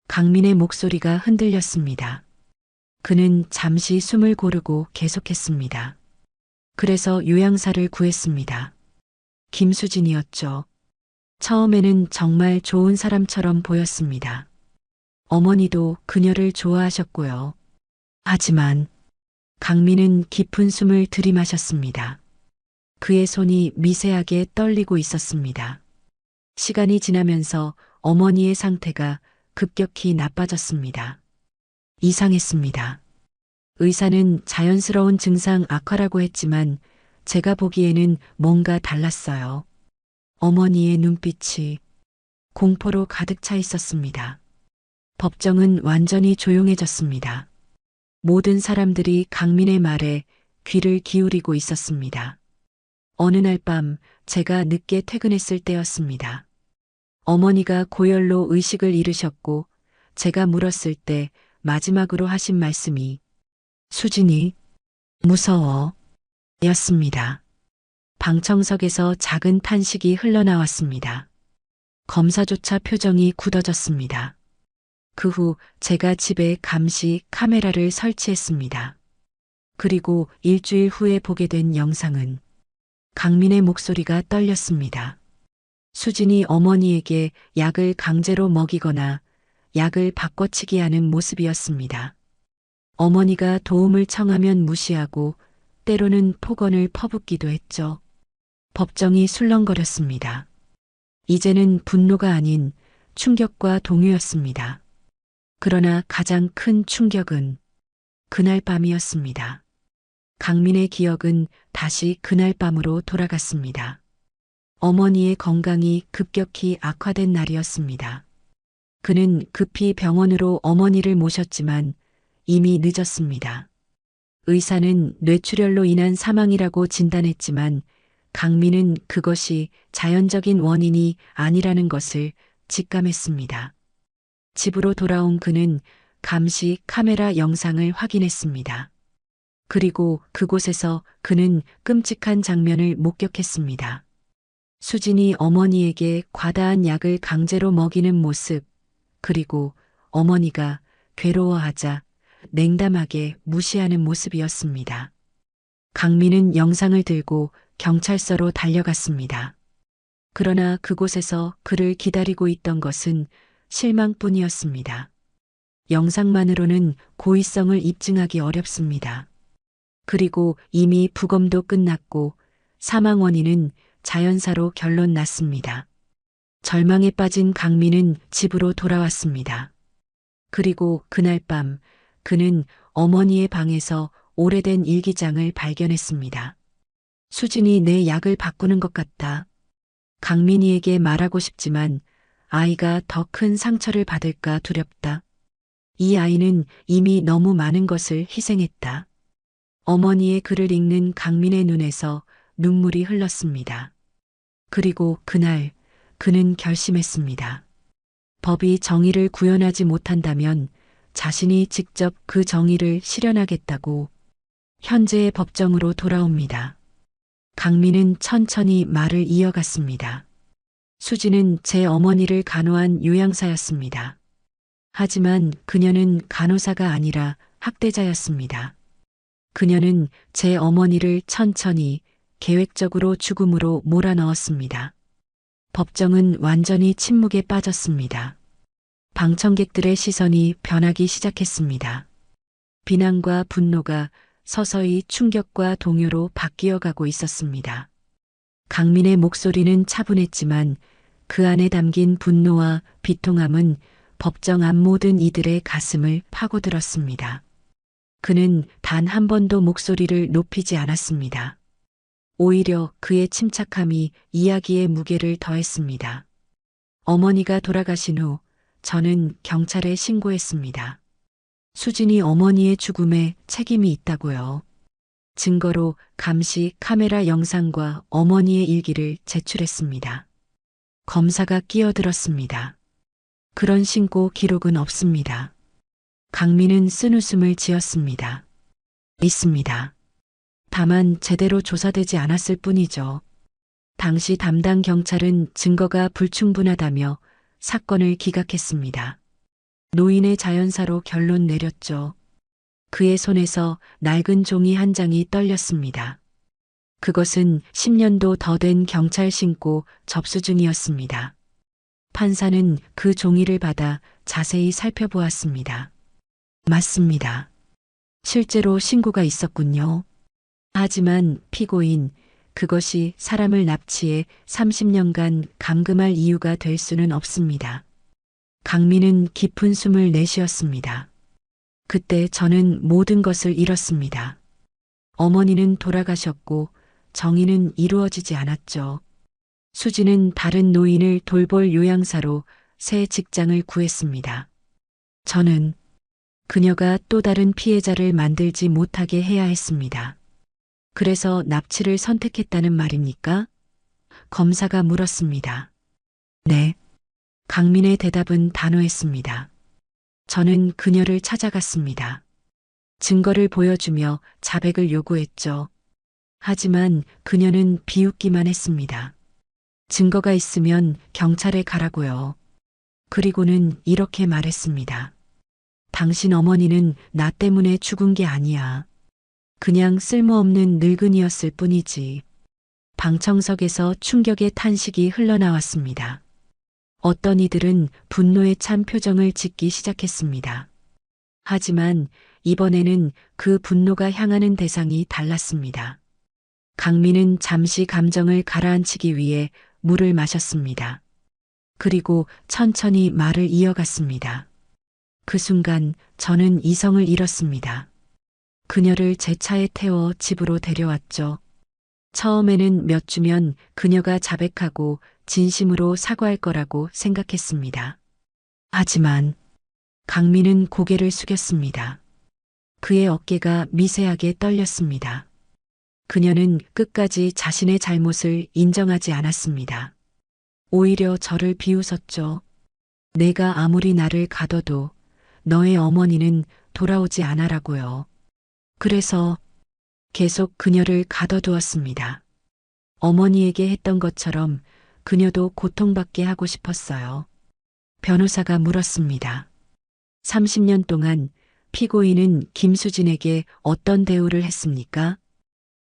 강민의 목소리가 흔들렸습니다. 그는 잠시 숨을 고르고 계속했습니다. 그래서 요양사를 구했습니다. 김수진이었죠. 처음에는 정말 좋은 사람처럼 보였습니다. 어머니도 그녀를 좋아하셨고요. 하지만 강민은 깊은 숨을 들이마셨습니다. 그의 손이 미세하게 떨리고 있었습니다. 시간이 지나면서 어머니의 상태가 급격히 나빠졌습니다. 이상했습니다. 의사는 자연스러운 증상 악화라고 했지만 제가 보기에는 뭔가 달랐어요. 어머니의 눈빛이 공포로 가득 차 있었습니다. 법정은 완전히 조용해졌습니다. 모든 사람들이 강민의 말에 귀를 기울이고 있었습니다. 어느 날 밤 제가 늦게 퇴근했을 때였습니다. 어머니가 고열로 의식을 잃으셨고 제가 물었을 때 마지막으로 하신 말씀이 수진이 무서워 였습니다. 방청석에서 작은 탄식이 흘러나왔습니다. 검사조차 표정이 굳어졌습니다. 그 후 제가 집에 감시 카메라를 설치했습니다. 그리고 일주일 후에 보게 된 영상은 강민의 목소리가 떨렸습니다. 수진이 어머니에게 약을 강제로 먹이거나 약을 바꿔치기 하는 모습이었습니다. 어머니가 도움을 청하면 무시하고 때로는 폭언을 퍼붓기도 했죠. 법정이 술렁거렸습니다. 이제는 분노가 아닌 충격과 동요였습니다. 그러나 가장 큰 충격은 그날 밤이었습니다. 강민의 기억은 다시 그날 밤으로 돌아갔습니다. 어머니의 건강이 급격히 악화된 날이었습니다. 그는 급히 병원으로 어머니를 모셨지만 이미 늦었습니다. 의사는 뇌출혈로 인한 사망이라고 진단했지만 강민은 그것이 자연적인 원인이 아니라는 것을 직감했습니다. 집으로 돌아온 그는 감시 카메라 영상을 확인했습니다. 그리고 그곳에서 그는 끔찍한 장면을 목격했습니다. 수진이 어머니에게 과다한 약을 강제로 먹이는 모습, 그리고 어머니가 괴로워하자 냉담하게 무시하는 모습이었습니다. 강민은 영상을 들고 경찰서로 달려갔습니다. 그러나 그곳에서 그를 기다리고 있던 것은 실망뿐이었습니다. 영상만으로는 고의성을 입증하기 어렵습니다. 그리고 이미 부검도 끝났고 사망 원인은 자연사로 결론 났습니다. 절망에 빠진 강민은 집으로 돌아왔습니다. 그리고 그날 밤 그는 어머니의 방에서 오래된 일기장을 발견했습니다. 수진이 내 약을 바꾸는 것 같다. 강민이에게 말하고 싶지만 아이가 더 큰 상처를 받을까 두렵다. 이 아이는 이미 너무 많은 것을 희생했다. 어머니의 글을 읽는 강민의 눈에서 눈물이 흘렀습니다. 그리고 그날 그는 결심했습니다. 법이 정의를 구현하지 못한다면 자신이 직접 그 정의를 실현하겠다고. 현재의 법정으로 돌아옵니다. 강민은 천천히 말을 이어갔습니다. 수지는 제 어머니를 간호한 요양사였습니다. 하지만 그녀는 간호사가 아니라 학대자였습니다. 그녀는 제 어머니를 천천히 계획적으로 죽음으로 몰아넣었습니다. 법정은 완전히 침묵에 빠졌습니다. 방청객들의 시선이 변하기 시작했습니다. 비난과 분노가 서서히 충격과 동요로 바뀌어가고 있었습니다. 강민의 목소리는 차분했지만 그 안에 담긴 분노와 비통함은 법정 앞 모든 이들의 가슴을 파고들었습니다. 그는 단 한 번도 목소리를 높이지 않았습니다. 오히려 그의 침착함이 이야기의 무게를 더했습니다. 어머니가 돌아가신 후 저는 경찰에 신고했습니다. 수진이 어머니의 죽음에 책임이 있다고요. 증거로 감시 카메라 영상과 어머니의 일기를 제출했습니다. 검사가 끼어들었습니다. 그런 신고 기록은 없습니다. 강민은 쓴웃음을 지었습니다. 있습니다. 다만 제대로 조사되지 않았을 뿐이죠. 당시 담당 경찰은 증거가 불충분하다며 사건을 기각했습니다. 노인의 자연사로 결론 내렸죠. 그의 손에서 낡은 종이 한 장이 떨렸습니다. 그것은 10년도 더 된 경찰 신고 접수증이었습니다. 판사는 그 종이를 받아 자세히 살펴보았습니다. 맞습니다. 실제로 신고가 있었군요. 하지만 피고인, 그것이 사람을 납치해 30년간 감금할 이유가 될 수는 없습니다. 강민은 깊은 숨을 내쉬었습니다. 그때 저는 모든 것을 잃었습니다. 어머니는 돌아가셨고 정의는 이루어지지 않았죠. 수지는 다른 노인을 돌볼 요양사로 새 직장을 구했습니다. 저는 그녀가 또 다른 피해자를 만들지 못하게 해야 했습니다. 그래서 납치를 선택했다는 말입니까? 검사가 물었습니다. 네. 강민의 대답은 단호했습니다. 저는 그녀를 찾아갔습니다. 증거를 보여주며 자백을 요구했죠. 하지만 그녀는 비웃기만 했습니다. 증거가 있으면 경찰에 가라고요. 그리고는 이렇게 말했습니다. 당신 어머니는 나 때문에 죽은 게 아니야. 그냥 쓸모없는 늙은이였을 뿐이지. 방청석에서 충격의 탄식이 흘러나왔습니다. 어떤 이들은 분노에 찬 표정을 짓기 시작했습니다. 하지만 이번에는 그 분노가 향하는 대상이 달랐습니다. 강민은 잠시 감정을 가라앉히기 위해 물을 마셨습니다. 그리고 천천히 말을 이어갔습니다. 그 순간 저는 이성을 잃었습니다. 그녀를 제 차에 태워 집으로 데려왔죠. 처음에는 몇 주면 그녀가 자백하고 진심으로 사과할 거라고 생각했습니다. 하지만 강민은 고개를 숙였습니다. 그의 어깨가 미세하게 떨렸습니다. 그녀는 끝까지 자신의 잘못을 인정하지 않았습니다. 오히려 저를 비웃었죠. 내가 아무리 나를 가둬도 너의 어머니는 돌아오지 않아라고요. 그래서 계속 그녀를 가둬두었습니다. 어머니에게 했던 것처럼 그녀도 고통받게 하고 싶었어요. 변호사가 물었습니다. 30년 동안 피고인은 김수진에게 어떤 대우를 했습니까?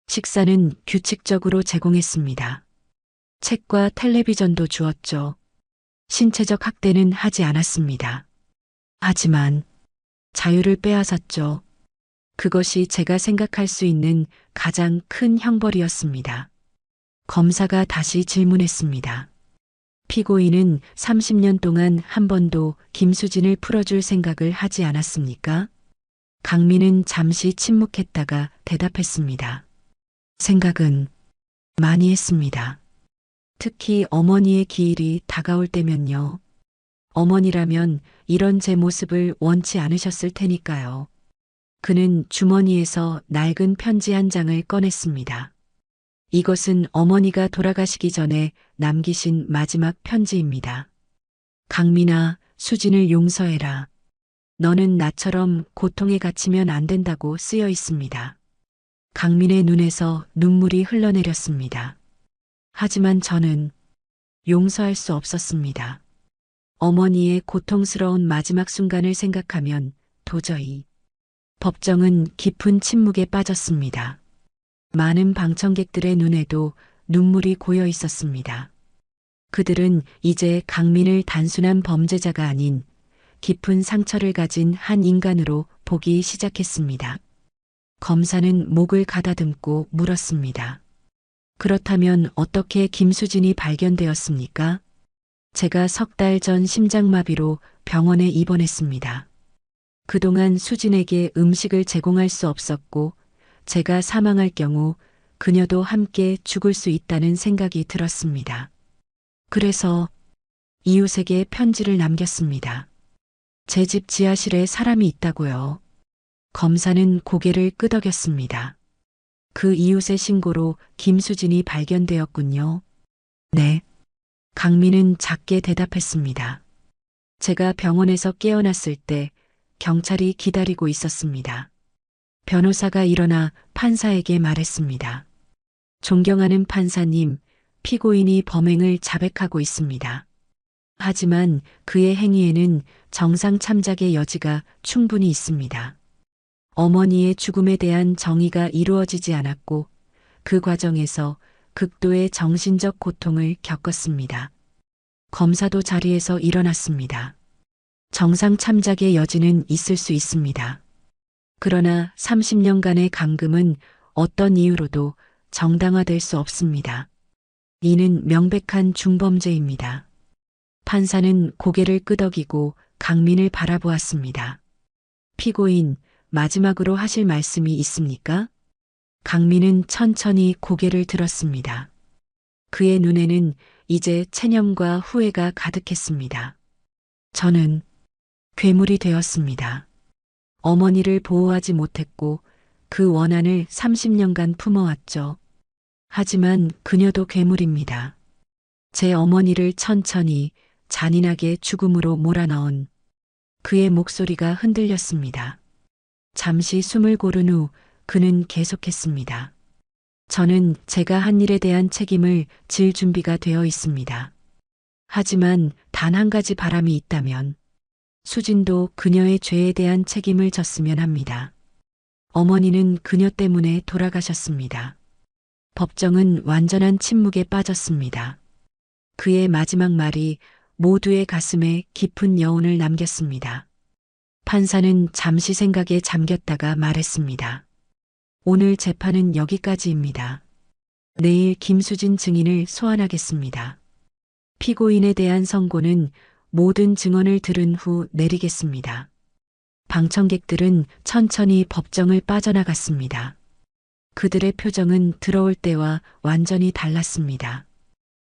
식사는 규칙적으로 제공했습니다. 책과 텔레비전도 주었죠. 신체적 학대는 하지 않았습니다. 하지만 자유를 빼앗았죠. 그것이 제가 생각할 수 있는 가장 큰 형벌이었습니다. 검사가 다시 질문했습니다. 피고인은 30년 동안 한 번도 김수진을 풀어줄 생각을 하지 않았습니까? 강민은 잠시 침묵했다가 대답했습니다. 생각은 많이 했습니다. 특히 어머니의 기일이 다가올 때면요. 어머니라면 이런 제 모습을 원치 않으셨을 테니까요. 그는 주머니에서 낡은 편지 한 장을 꺼냈습니다. 이것은 어머니가 돌아가시기 전에 남기신 마지막 편지입니다. 강민아, 수진을 용서해라. 너는 나처럼 고통에 갇히면 안 된다고 쓰여 있습니다. 강민의 눈에서 눈물이 흘러내렸습니다. 하지만 저는 용서할 수 없었습니다. 어머니의 고통스러운 마지막 순간을 생각하면 도저히. 법정은 깊은 침묵에 빠졌습니다. 많은 방청객들의 눈에도 눈물이 고여 있었습니다. 그들은 이제 강민을 단순한 범죄자가 아닌 깊은 상처를 가진 한 인간으로 보기 시작했습니다. 검사는 목을 가다듬고 물었습니다. 그렇다면 어떻게 김수진이 발견되었습니까? 제가 3달 전 심장마비로 병원에 입원했습니다. 그동안 수진에게 음식을 제공할 수 없었고 제가 사망할 경우 그녀도 함께 죽을 수 있다는 생각이 들었습니다. 그래서 이웃에게 편지를 남겼습니다. 제 집 지하실에 사람이 있다고요. 검사는 고개를 끄덕였습니다. 그 이웃의 신고로 김수진이 발견되었군요. 네. 강민은 작게 대답했습니다. 제가 병원에서 깨어났을 때 경찰이 기다리고 있었습니다. 변호사가 일어나 판사에게 말했습니다. 존경하는 판사님, 피고인이 범행을 자백하고 있습니다. 하지만 그의 행위에는 정상 참작의 여지가 충분히 있습니다. 어머니의 죽음에 대한 정의가 이루어지지 않았고 그 과정에서 극도의 정신적 고통을 겪었습니다. 검사도 자리에서 일어났습니다. 정상 참작의 여지는 있을 수 있습니다. 그러나 30년간의 감금은 어떤 이유로도 정당화될 수 없습니다. 이는 명백한 중범죄입니다. 판사는 고개를 끄덕이고 강민을 바라보았습니다. 피고인, 마지막으로 하실 말씀이 있습니까? 강민은 천천히 고개를 들었습니다. 그의 눈에는 이제 체념과 후회가 가득했습니다. 저는 괴물이 되었습니다. 어머니를 보호하지 못했고 그 원한을 30년간 품어왔죠. 하지만 그녀도 괴물입니다. 제 어머니를 천천히 잔인하게 죽음으로 몰아넣은 그의 목소리가 흔들렸습니다. 잠시 숨을 고른 후 그는 계속했습니다. 저는 제가 한 일에 대한 책임을 질 준비가 되어 있습니다. 하지만 단 한 가지 바람이 있다면 수진도 그녀의 죄에 대한 책임을 졌으면 합니다. 어머니는 그녀 때문에 돌아가셨습니다. 법정은 완전한 침묵에 빠졌습니다. 그의 마지막 말이 모두의 가슴에 깊은 여운을 남겼습니다. 판사는 잠시 생각에 잠겼다가 말했습니다. 오늘 재판은 여기까지입니다. 내일 김수진 증인을 소환하겠습니다. 피고인에 대한 선고는 모든 증언을 들은 후 내리겠습니다. 방청객들은 천천히 법정을 빠져나갔습니다. 그들의 표정은 들어올 때와 완전히 달랐습니다.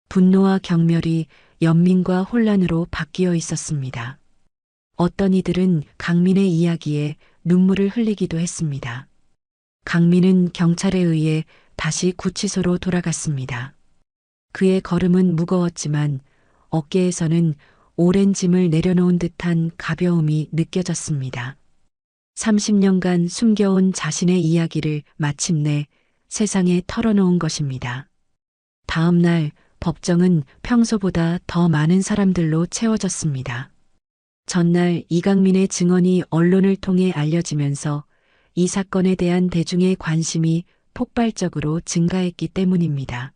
분노와 경멸이 연민과 혼란으로 바뀌어 있었습니다. 어떤 이들은 강민의 이야기에 눈물을 흘리기도 했습니다. 강민은 경찰에 의해 다시 구치소로 돌아갔습니다. 그의 걸음은 무거웠지만 어깨에서는 오랜 짐을 내려놓은 듯한 가벼움이 느껴졌습니다. 30년간 숨겨온 자신의 이야기를 마침내 세상에 털어놓은 것입니다. 다음 날 법정은 평소보다 더 많은 사람들로 채워졌습니다. 전날 이강민의 증언이 언론을 통해 알려지면서 이 사건에 대한 대중의 관심이 폭발적으로 증가했기 때문입니다.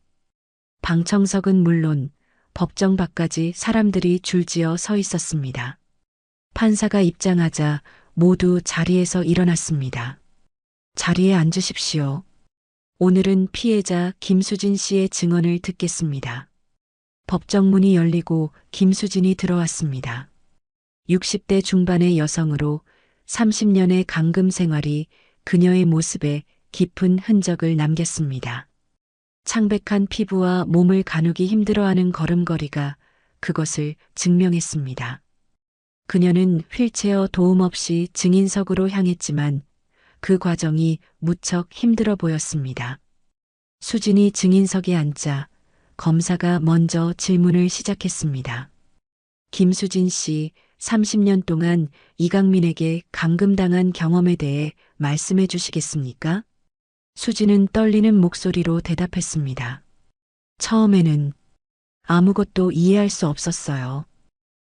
방청석은 물론 법정 밖까지 사람들이 줄지어 서 있었습니다. 판사가 입장하자 모두 자리에서 일어났습니다. 자리에 앉으십시오. 오늘은 피해자 김수진 씨의 증언을 듣겠습니다. 법정 문이 열리고 김수진이 들어왔습니다. 60대 중반의 여성으로 30년의 감금 생활이 그녀의 모습에 깊은 흔적을 남겼습니다. 창백한 피부와 몸을 가누기 힘들어하는 걸음걸이가 그것을 증명했습니다. 그녀는 휠체어 도움 없이 증인석으로 향했지만 그 과정이 무척 힘들어 보였습니다. 수진이 증인석에 앉자 검사가 먼저 질문을 시작했습니다. 김수진 씨, 30년 동안 이강민에게 감금당한 경험에 대해 말씀해 주시겠습니까? 수진은 떨리는 목소리로 대답했습니다. 처음에는 아무것도 이해할 수 없었어요.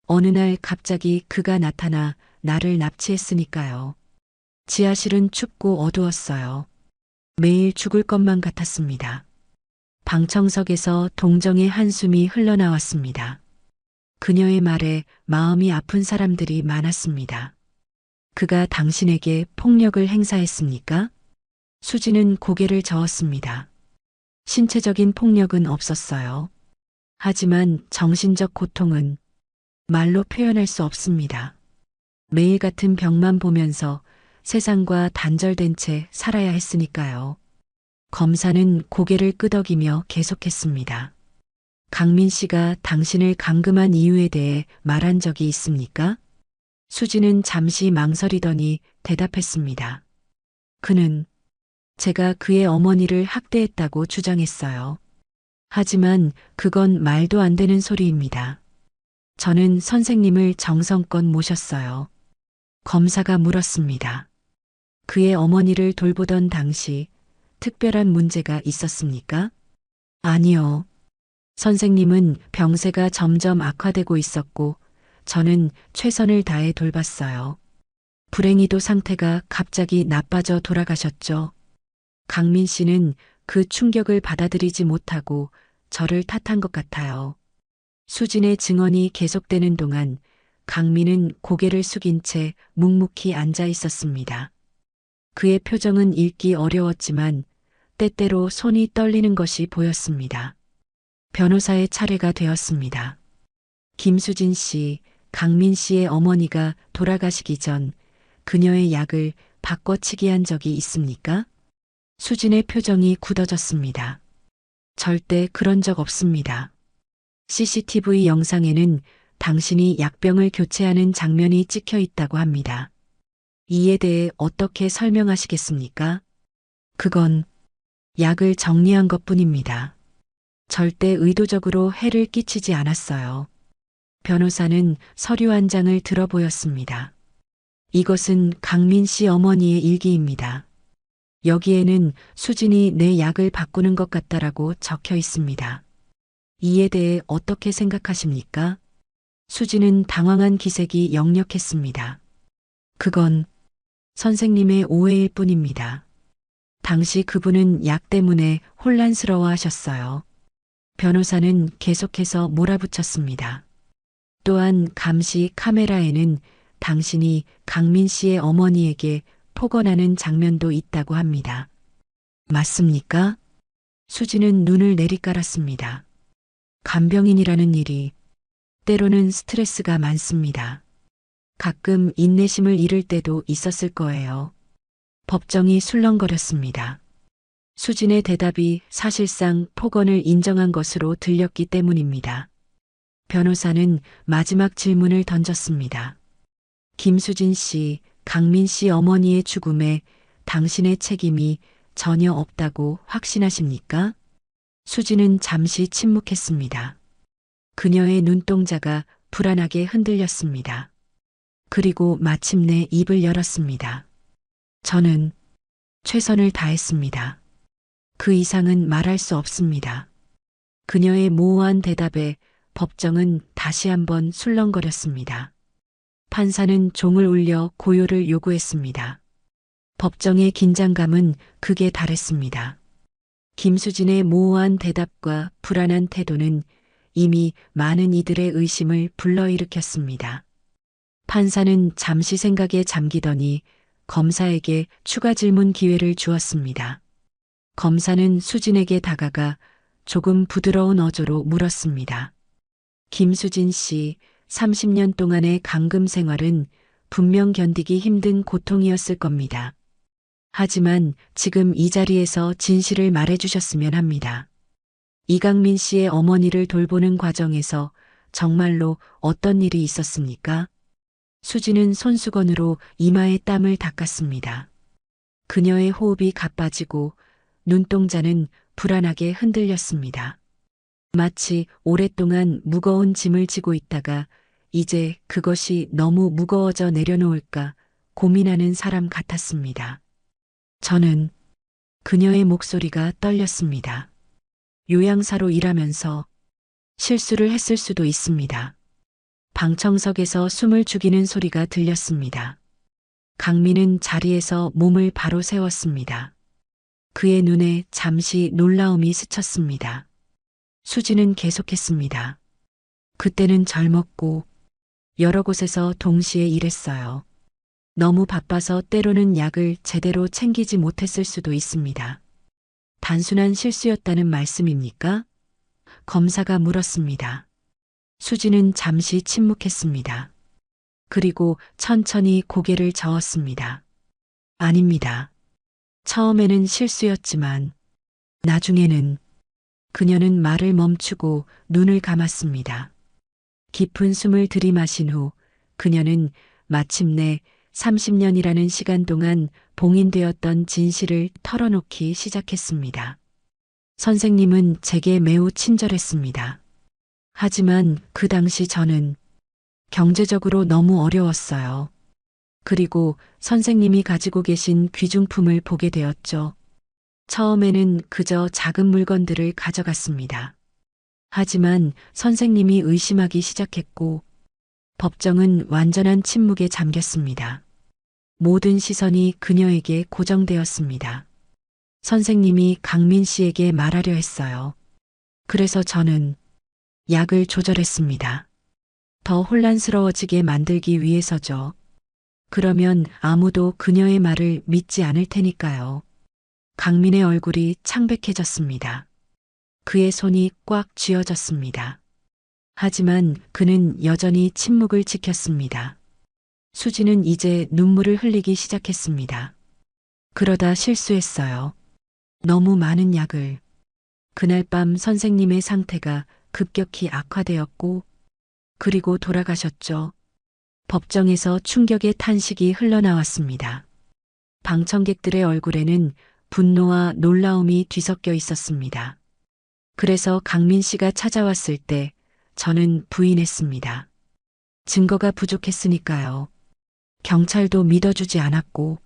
어느 날 갑자기 그가 나타나 나를 납치했으니까요. 지하실은 춥고 어두웠어요. 매일 죽을 것만 같았습니다. 방청석에서 동정의 한숨이 흘러나왔습니다. 그녀의 말에 마음이 아픈 사람들이 많았습니다. 그가 당신에게 폭력을 행사했습니까? 수지는 고개를 저었습니다. 신체적인 폭력은 없었어요. 하지만 정신적 고통은 말로 표현할 수 없습니다. 매일 같은 벽만 보면서 세상과 단절된 채 살아야 했으니까요. 검사는 고개를 끄덕이며 계속했습니다. 강민 씨가 당신을 감금한 이유에 대해 말한 적이 있습니까? 수지는 잠시 망설이더니 대답했습니다. 그는 제가 그의 어머니를 학대했다고 주장했어요. 하지만 그건 말도 안 되는 소리입니다. 저는 선생님을 정성껏 모셨어요. 검사가 물었습니다. 그의 어머니를 돌보던 당시 특별한 문제가 있었습니까? 아니요. 선생님은 병세가 점점 악화되고 있었고 저는 최선을 다해 돌봤어요. 불행히도 상태가 갑자기 나빠져 돌아가셨죠. 강민 씨는 그 충격을 받아들이지 못하고 저를 탓한 것 같아요. 수진의 증언이 계속되는 동안 강민은 고개를 숙인 채 묵묵히 앉아 있었습니다. 그의 표정은 읽기 어려웠지만 때때로 손이 떨리는 것이 보였습니다. 변호사의 차례가 되었습니다. 김수진 씨, 강민 씨의 어머니가 돌아가시기 전 그녀의 약을 바꿔치기 한 적이 있습니까? 수진의 표정이 굳어졌습니다. 절대 그런 적 없습니다. CCTV 영상에는 당신이 약병을 교체하는 장면이 찍혀 있다고 합니다. 이에 대해 어떻게 설명하시겠습니까? 그건 약을 정리한 것뿐입니다. 절대 의도적으로 해를 끼치지 않았어요. 변호사는 서류 한 장을 들어보였습니다. 이것은 강민 씨 어머니의 일기입니다. 여기에는 수진이 내 약을 바꾸는 것 같다라고 적혀 있습니다. 이에 대해 어떻게 생각하십니까? 수진은 당황한 기색이 역력했습니다. 그건 선생님의 오해일 뿐입니다. 당시 그분은 약 때문에 혼란스러워 하셨어요. 변호사는 계속해서 몰아붙였습니다. 또한 감시 카메라에는 당신이 강민 씨의 어머니에게 폭언하는 장면도 있다고 합니다. 맞습니까? 수지는 눈을 내리깔았습니다. 간병인이라는 일이 때로는 스트레스가 많습니다. 가끔 인내심을 잃을 때도 있었을 거예요. 법정이 술렁거렸습니다. 수진의 대답이 사실상 폭언을 인정한 것으로 들렸기 때문입니다. 변호사는 마지막 질문을 던졌습니다. 김수진 씨, 강민 씨 어머니의 죽음에 당신의 책임이 전혀 없다고 확신하십니까? 수진은 잠시 침묵했습니다. 그녀의 눈동자가 불안하게 흔들렸습니다. 그리고 마침내 입을 열었습니다. 저는 최선을 다했습니다. 그 이상은 말할 수 없습니다. 그녀의 모호한 대답에 법정은 다시 한번 술렁거렸습니다. 판사는 종을 울려 고요를 요구했습니다. 법정의 긴장감은 극에 달했습니다. 김수진의 모호한 대답과 불안한 태도는 이미 많은 이들의 의심을 불러일으켰습니다. 판사는 잠시 생각에 잠기더니 검사에게 추가 질문 기회를 주었습니다. 검사는 수진에게 다가가 조금 부드러운 어조로 물었습니다. 김수진 씨, 30년 동안의 감금 생활은 분명 견디기 힘든 고통이었을 겁니다. 하지만 지금 이 자리에서 진실을 말해주셨으면 합니다. 이강민 씨의 어머니를 돌보는 과정에서 정말로 어떤 일이 있었습니까? 수지는 손수건으로 이마에 땀을 닦았습니다. 그녀의 호흡이 가빠지고 눈동자는 불안하게 흔들렸습니다. 마치 오랫동안 무거운 짐을 지고 있다가 이제 그것이 너무 무거워져 내려놓을까 고민하는 사람 같았습니다. 저는 그녀의 목소리가 떨렸습니다. 요양사로 일하면서 실수를 했을 수도 있습니다. 방청석에서 숨을 죽이는 소리가 들렸습니다. 강민은 자리에서 몸을 바로 세웠습니다. 그의 눈에 잠시 놀라움이 스쳤습니다. 수지는 계속했습니다. 그때는 젊었고 여러 곳에서 동시에 일했어요. 너무 바빠서 때로는 약을 제대로 챙기지 못했을 수도 있습니다. 단순한 실수였다는 말씀입니까? 검사가 물었습니다. 수지는 잠시 침묵했습니다. 그리고 천천히 고개를 저었습니다. 아닙니다. 처음에는 실수였지만 나중에는 그녀는 말을 멈추고 눈을 감았습니다. 깊은 숨을 들이마신 후 그녀는 마침내 30년이라는 시간 동안 봉인되었던 진실을 털어놓기 시작했습니다. 선생님은 제게 매우 친절했습니다. 하지만 그 당시 저는 경제적으로 너무 어려웠어요. 그리고 선생님이 가지고 계신 귀중품을 보게 되었죠. 처음에는 그저 작은 물건들을 가져갔습니다. 하지만 선생님이 의심하기 시작했고 법정은 완전한 침묵에 잠겼습니다. 모든 시선이 그녀에게 고정되었습니다. 선생님이 강민 씨에게 말하려 했어요. 그래서 저는 약을 조절했습니다. 더 혼란스러워지게 만들기 위해서죠. 그러면 아무도 그녀의 말을 믿지 않을 테니까요. 강민의 얼굴이 창백해졌습니다. 그의 손이 꽉 쥐어졌습니다. 하지만 그는 여전히 침묵을 지켰습니다. 수지는 이제 눈물을 흘리기 시작했습니다. 그러다 실수했어요. 너무 많은 약을. 그날 밤 선생님의 상태가 급격히 악화되었고, 그리고 돌아가셨죠. 법정에서 충격의 탄식이 흘러나왔습니다. 방청객들의 얼굴에는 분노와 놀라움이 뒤섞여 있었습니다. 그래서 강민 씨가 찾아왔을 때 저는 부인했습니다. 증거가 부족했으니까요. 경찰도 믿어주지 않았고,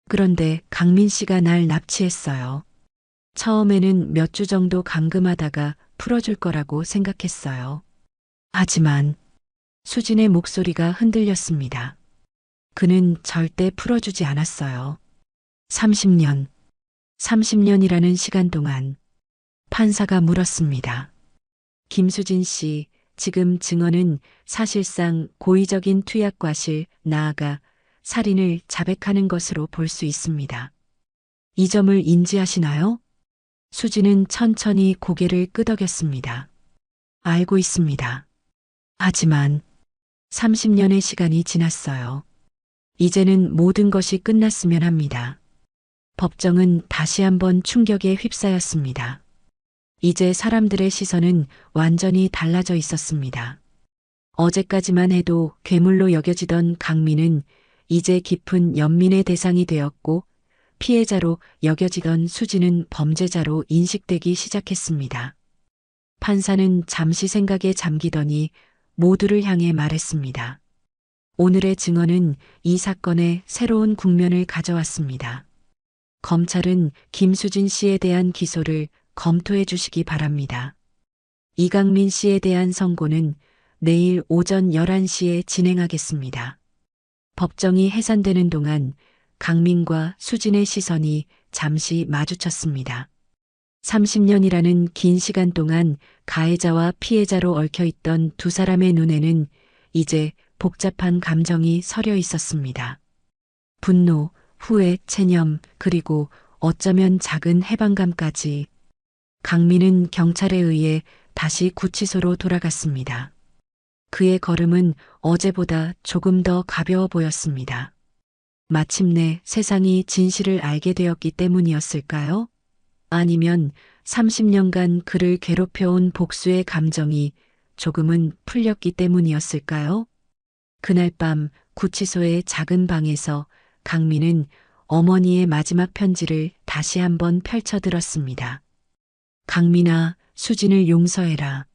그런데 강민 씨가 날 납치했어요. 처음에는 몇 주 정도 감금하다가 풀어줄 거라고 생각했어요. 하지만 수진의 목소리가 흔들렸습니다. 그는 절대 풀어주지 않았어요. 30년이라는 시간 동안 판사가 물었습니다. 김수진 씨, 지금 증언은 사실상 고의적인 투약 과실, 나아가 살인을 자백하는 것으로 볼 수 있습니다. 이 점을 인지하시나요? 수진은 천천히 고개를 끄덕였습니다. 알고 있습니다. 하지만 30년의 시간이 지났어요. 이제는 모든 것이 끝났으면 합니다. 법정은 다시 한번 충격에 휩싸였습니다. 이제 사람들의 시선은 완전히 달라져 있었습니다. 어제까지만 해도 괴물로 여겨지던 강민은 이제 깊은 연민의 대상이 되었고 피해자로 여겨지던 수지는 범죄자로 인식되기 시작했습니다. 판사는 잠시 생각에 잠기더니 모두를 향해 말했습니다. 오늘의 증언은 이 사건의 새로운 국면을 가져왔습니다. 검찰은 김수진 씨에 대한 기소를 검토해 주시기 바랍니다. 이강민 씨에 대한 선고는 내일 오전 11시에 진행하겠습니다. 법정이 해산되는 동안 강민과 수진의 시선이 잠시 마주쳤습니다. 30년이라는 긴 시간 동안 가해자와 피해자로 얽혀있던 두 사람의 눈에는 이제 복잡한 감정이 서려 있었습니다. 분노, 후회, 체념, 그리고 어쩌면 작은 해방감까지. 강민은 경찰에 의해 다시 구치소로 돌아갔습니다. 그의 걸음은 어제보다 조금 더 가벼워 보였습니다. 마침내 세상이 진실을 알게 되었기 때문이었을까요? 아니면 30년간 그를 괴롭혀온 복수의 감정이 조금은 풀렸기 때문이었을까요? 그날 밤 구치소의 작은 방에서 강민은 어머니의 마지막 편지를 다시 한번 펼쳐들었습니다. 강민아, 수진을 용서해라.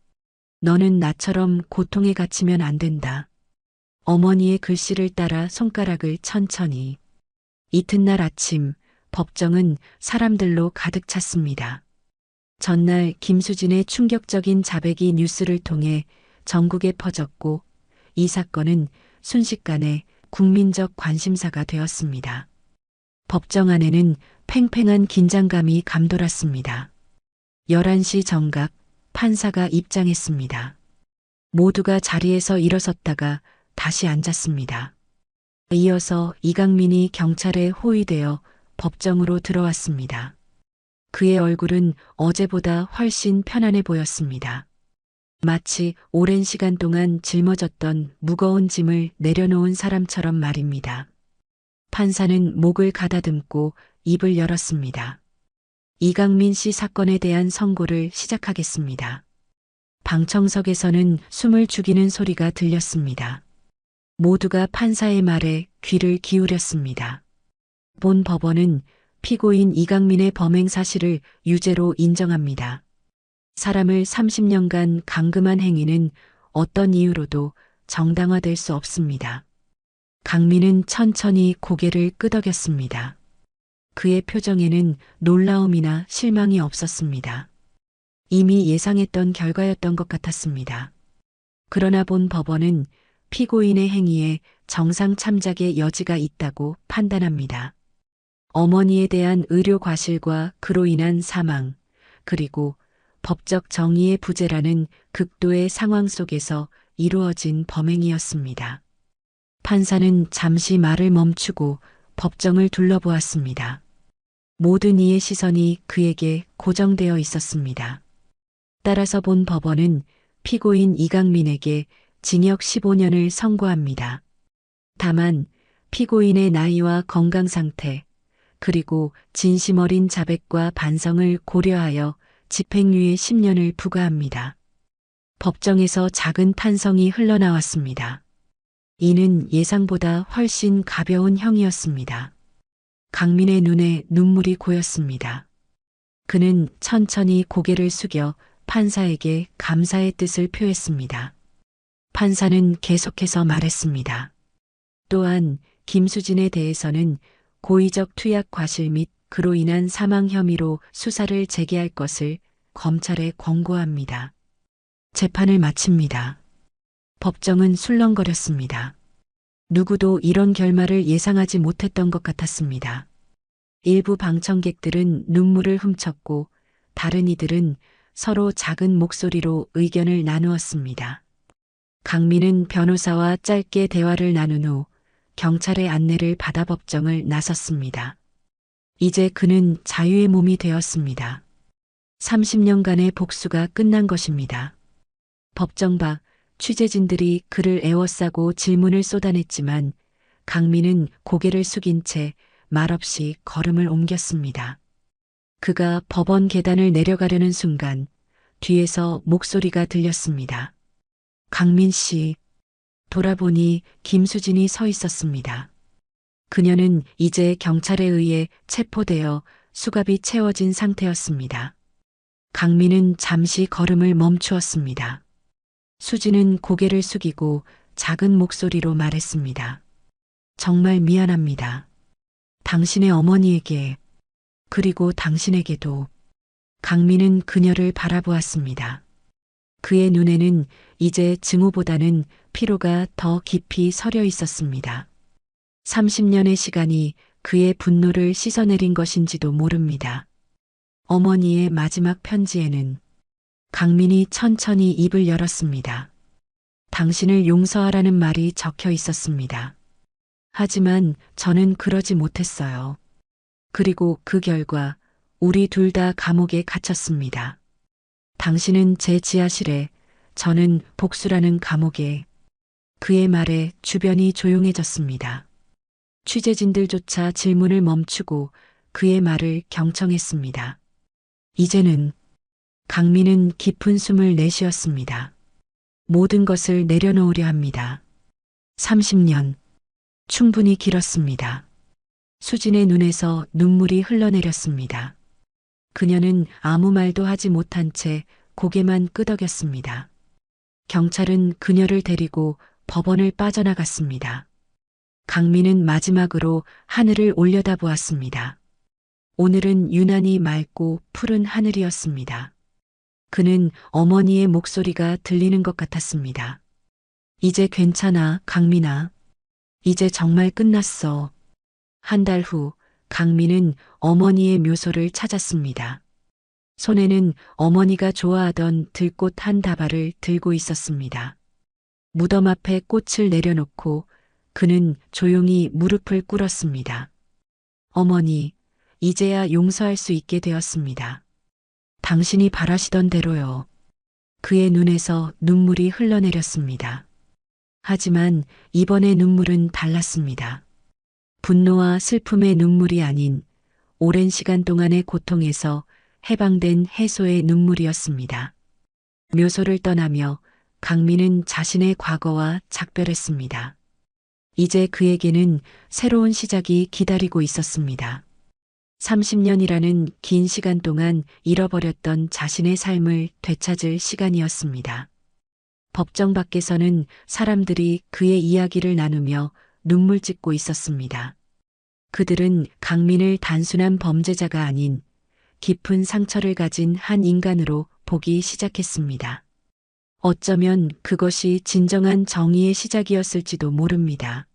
너는 나처럼 고통에 갇히면 안 된다. 어머니의 글씨를 따라 손가락을 천천히. 이튿날 아침 법정은 사람들로 가득 찼습니다. 전날 김수진의 충격적인 자백이 뉴스를 통해 전국에 퍼졌고 이 사건은 순식간에 국민적 관심사가 되었습니다. 법정 안에는 팽팽한 긴장감이 감돌았습니다. 11시 정각 판사가 입장했습니다. 모두가 자리에서 일어섰다가 다시 앉았습니다. 이어서 이강민이 경찰에 호위되어 법정으로 들어왔습니다. 그의 얼굴은 어제보다 훨씬 편안해 보였습니다. 마치 오랜 시간 동안 짊어졌던 무거운 짐을 내려놓은 사람처럼 말입니다. 판사는 목을 가다듬고 입을 열었습니다. 이강민 씨 사건에 대한 선고를 시작하겠습니다. 방청석에서는 숨을 죽이는 소리가 들렸습니다. 모두가 판사의 말에 귀를 기울였습니다. 본 법원은 피고인 이강민의 범행 사실을 유죄로 인정합니다. 사람을 30년간 감금한 행위는 어떤 이유로도 정당화될 수 없습니다. 강민은 천천히 고개를 끄덕였습니다. 그의 표정에는 놀라움이나 실망이 없었습니다. 이미 예상했던 결과였던 것 같았습니다. 그러나 본 법원은 피고인의 행위에 정상 참작의 여지가 있다고 판단합니다. 어머니에 대한 의료 과실과 그로 인한 사망, 그리고 법적 정의의 부재라는 극도의 상황 속에서 이루어진 범행이었습니다. 판사는 잠시 말을 멈추고 법정을 둘러보았습니다. 모든 이의 시선이 그에게 고정되어 있었습니다. 따라서 본 법원은 피고인 이강민에게 징역 15년을 선고합니다. 다만 피고인의 나이와 건강 상태, 그리고 진심 어린 자백과 반성을 고려하여 집행유예 10년을 부과합니다. 법정에서 작은 탄성이 흘러나왔습니다. 이는 예상보다 훨씬 가벼운 형이었습니다. 강민의 눈에 눈물이 고였습니다. 그는 천천히 고개를 숙여 판사에게 감사의 뜻을 표했습니다. 판사는 계속해서 말했습니다. 또한 김수진에 대해서는 고의적 투약 과실 및 그로 인한 사망 혐의로 수사를 재개할 것을 검찰에 권고합니다. 재판을 마칩니다. 법정은 술렁거렸습니다. 누구도 이런 결말을 예상하지 못했던 것 같았습니다. 일부 방청객들은 눈물을 훔쳤고 다른 이들은 서로 작은 목소리로 의견을 나누었습니다. 강민은 변호사와 짧게 대화를 나눈 후 경찰의 안내를 받아 법정을 나섰습니다. 이제 그는 자유의 몸이 되었습니다. 30년간의 복수가 끝난 것입니다. 법정 밖 취재진들이 그를 에워싸고 질문을 쏟아냈지만 강민은 고개를 숙인 채 말없이 걸음을 옮겼습니다. 그가 법원 계단을 내려가려는 순간 뒤에서 목소리가 들렸습니다. 강민 씨. 돌아보니 김수진이 서 있었습니다. 그녀는 이제 경찰에 의해 체포되어 수갑이 채워진 상태였습니다. 강민은 잠시 걸음을 멈추었습니다. 수진은 고개를 숙이고 작은 목소리로 말했습니다. 정말 미안합니다. 당신의 어머니에게, 그리고 당신에게도. 강민은 그녀를 바라보았습니다. 그의 눈에는 이제 증오보다는 피로가 더 깊이 서려 있었습니다. 30년의 시간이 그의 분노를 씻어내린 것인지도 모릅니다. 어머니의 마지막 편지에는 강민이 천천히 입을 열었습니다. 당신을 용서하라는 말이 적혀 있었습니다. 하지만 저는 그러지 못했어요. 그리고 그 결과 우리 둘 다 감옥에 갇혔습니다. 당신은 제 지하실에, 저는 복수라는 감옥에. 그의 말에 주변이 조용해졌습니다. 취재진들조차 질문을 멈추고 그의 말을 경청했습니다. 이제는 강민은 깊은 숨을 내쉬었습니다. 모든 것을 내려놓으려 합니다. 30년. 충분히 길었습니다. 수진의 눈에서 눈물이 흘러내렸습니다. 그녀는 아무 말도 하지 못한 채 고개만 끄덕였습니다. 경찰은 그녀를 데리고 법원을 빠져나갔습니다. 강민은 마지막으로 하늘을 올려다보았습니다. 오늘은 유난히 맑고 푸른 하늘이었습니다. 그는 어머니의 목소리가 들리는 것 같았습니다. 이제 괜찮아, 강민아. 이제 정말 끝났어. 한 달 후 강민은 어머니의 묘소를 찾았습니다. 손에는 어머니가 좋아하던 들꽃 한 다발을 들고 있었습니다. 무덤 앞에 꽃을 내려놓고 그는 조용히 무릎을 꿇었습니다. 어머니, 이제야 용서할 수 있게 되었습니다. 당신이 바라시던 대로요. 그의 눈에서 눈물이 흘러내렸습니다. 하지만 이번의 눈물은 달랐습니다. 분노와 슬픔의 눈물이 아닌 오랜 시간 동안의 고통에서 해방된 해소의 눈물이었습니다. 묘소를 떠나며 강민은 자신의 과거와 작별했습니다. 이제 그에게는 새로운 시작이 기다리고 있었습니다. 30년이라는 긴 시간 동안 잃어버렸던 자신의 삶을 되찾을 시간이었습니다. 법정 밖에서는 사람들이 그의 이야기를 나누며 눈물 짓고 있었습니다. 그들은 강민을 단순한 범죄자가 아닌 깊은 상처를 가진 한 인간으로 보기 시작했습니다. 어쩌면 그것이 진정한 정의의 시작이었을지도 모릅니다.